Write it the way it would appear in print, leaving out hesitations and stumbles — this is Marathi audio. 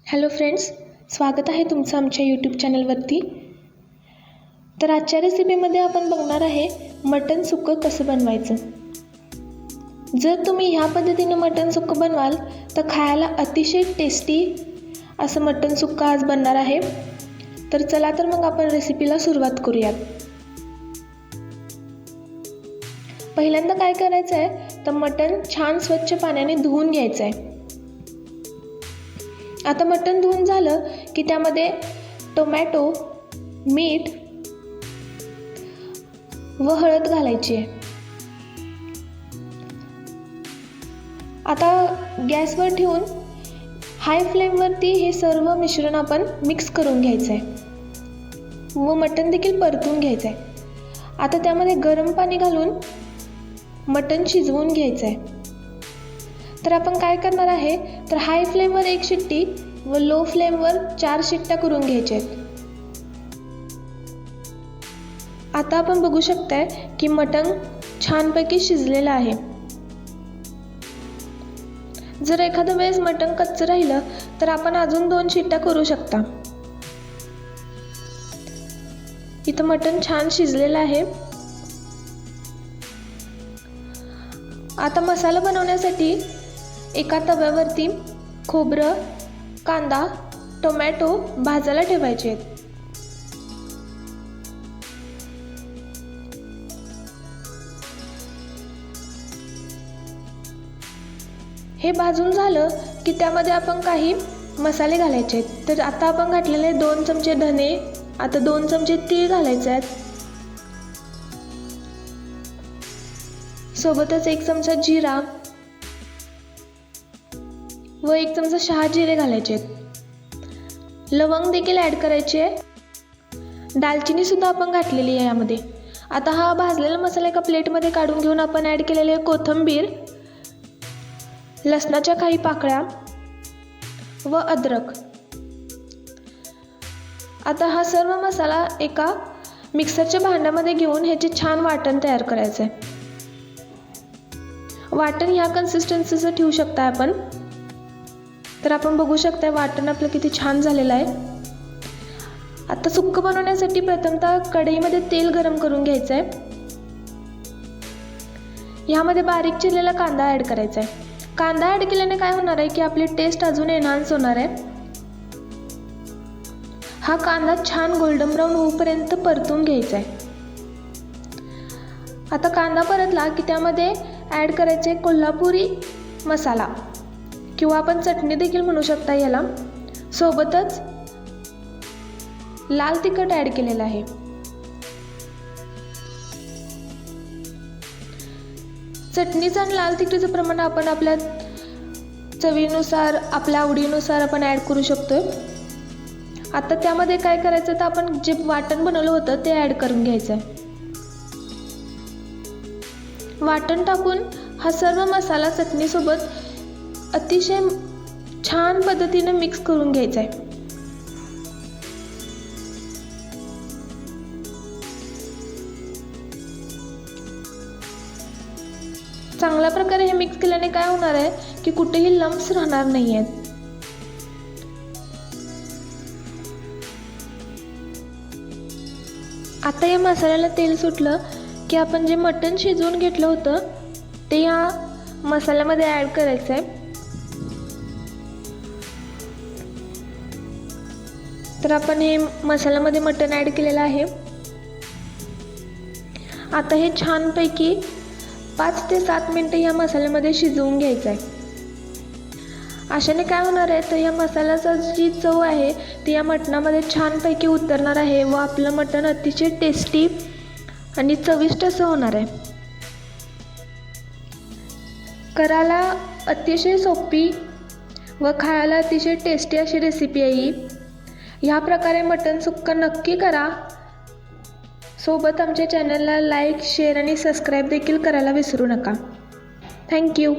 हॅलो फ्रेंड्स, स्वागत आहे तुमचं आमच्या यूट्यूब चॅनलवरती। तर आजच्या रेसिपीमध्ये आपण बघणार आहे मटण सुक्कं कसं बनवायचं। जर तुम्ही ह्या पद्धतीने मटण सुक्कं बनवाल तर खायला अतिशय टेस्टी असं मटण सुक्कं आज बनणार आहे। तर चला तर मग आपण रेसिपीला सुरुवात करूयात। पहिल्यांदा काय करायचं आहे तर मटण छान स्वच्छ पाण्याने धुवून घ्यायचं आहे। आता मटण धुवून झालं की त्यामध्ये टोमॅटो, मीठ व हळद घालायची आहे। आता गॅसवर ठेवून हाय फ्लेमवरती हे सर्व मिश्रण आपण मिक्स करून घ्यायचं आहे व मटण देखील परतून घ्यायचं आहे। आता त्यामध्ये गरम पाणी घालून मटण शिजवून घ्यायचं आहे। तर आपण काय करणार आहे तर हाय फ्लेमवर 1 शिट्टी व लो फ्लेमवर 4 शिट्ट्या करून घ्यायच्या आहेत। आता आपण बघू शकताय की मटण छानपैकी शिजलेलं आहे। जर एखाद्या वेळेस मटण कच्चं राहिलं तर आपण अजून 2 शिट्ट्या करू शकता। इथं मटण छान शिजलेलं आहे। आता मसाला बनवण्यासाठी एका तव्यावरती खोबरं, कांदा, टोमॅटो भाजायला ठेवायचे आहेत। हे भाजून झालं की त्यामध्ये आपण काही मसाले घालायचे आहेत। तर आता आपण घातलेले 2 चमचे धने, आता 2 चमचे तीळ घालायचे आहेत, सोबतच 1 चमचा जिरा व 1 चमचा शहाजिरे घालायचे आहेत। लवंग देखील ॲड करायची आहे। दालचिनी सुद्धा आपण घातलेली आहे यामध्ये। आता हा भाजलेला मसाला एका प्लेटमध्ये काढून घेऊन आपण ॲड केलेले कोथिंबीर, लसणाच्या काही पाकळ्या व अद्रक। आता हा सर्व मसाला एका मिक्सरच्या भांड्यामध्ये घेऊन ह्याचे छान वाटण तयार करायचं आहे। वाटण ह्या कन्सिस्टन्सीचं ठेवू शकता आपण। तर आपण बघू शकता वाटण आपलं किती छान झालेलं आहे। आता सुक्कं बनवण्यासाठी प्रथमतः कढईमध्ये तेल गरम करून घ्यायचं आहे। ह्यामध्ये बारीक चिरलेला कांदा ॲड करायचा आहे। कांदा ॲड केल्याने काय होणार आहे की आपली टेस्ट अजून एनहान्स होणार आहे। हा कांदा छान गोल्डन ब्राऊन होईपर्यंत परतून घ्यायचा आहे। आता कांदा परतला की त्यामध्ये ॲड करायचे कोल्हापुरी मसाला किंवा आपण चटणी देखील म्हणू शकता याला, सोबतच लाल तिखट ॲड केलेलं आहे। चटणीचं आणि लाल तिखटीचं प्रमाण आपण आपल्या चवीनुसार, आपल्या आवडीनुसार आपण ॲड करू शकतो। आता त्यामध्ये काय करायचं तर आपण जे वाटण बनवलं होतं ते ॲड करून घ्यायचं आहे। वाटण टाकून हा सर्व मसाला चटणीसोबत अतिशय छान पद्धतीने मिक्स करून घ्यायचा आहे। चांगल्या प्रकारे हे मिक्स केल्याने काय होणार आहे की कुठेही लम्प्स राहणार नाही आहेत। आता या मसाल्याला तेल सुटलं की आपण जे मटण शिजवून घेतलं होतं ते या मसाल्यामध्ये ॲड करायचं आहे। तर आपण हे मसाल्यामध्ये मटण ॲड केलेलं आहे। आता हे छानपैकी 5 ते 7 मिनिटं या मसाल्यामध्ये शिजवून घ्यायचं आहे। अशाने काय होणार आहे तर या मसाल्याचा जी चव आहे ती या मटणामध्ये छानपैकी उतरणार आहे व आपलं मटण अतिशय टेस्टी आणि चविष्ट असं होणार आहे। करायला अतिशय सोपी व खायला अतिशय टेस्टी अशी रेसिपी आहे ही। ह्या प्रकारे मटण सुक्कं नक्की करा। सोबत आमच्या चॅनलला लाईक, शेअर आणि सबस्क्राईब देखील करायला विसरू नका। थँक्यू।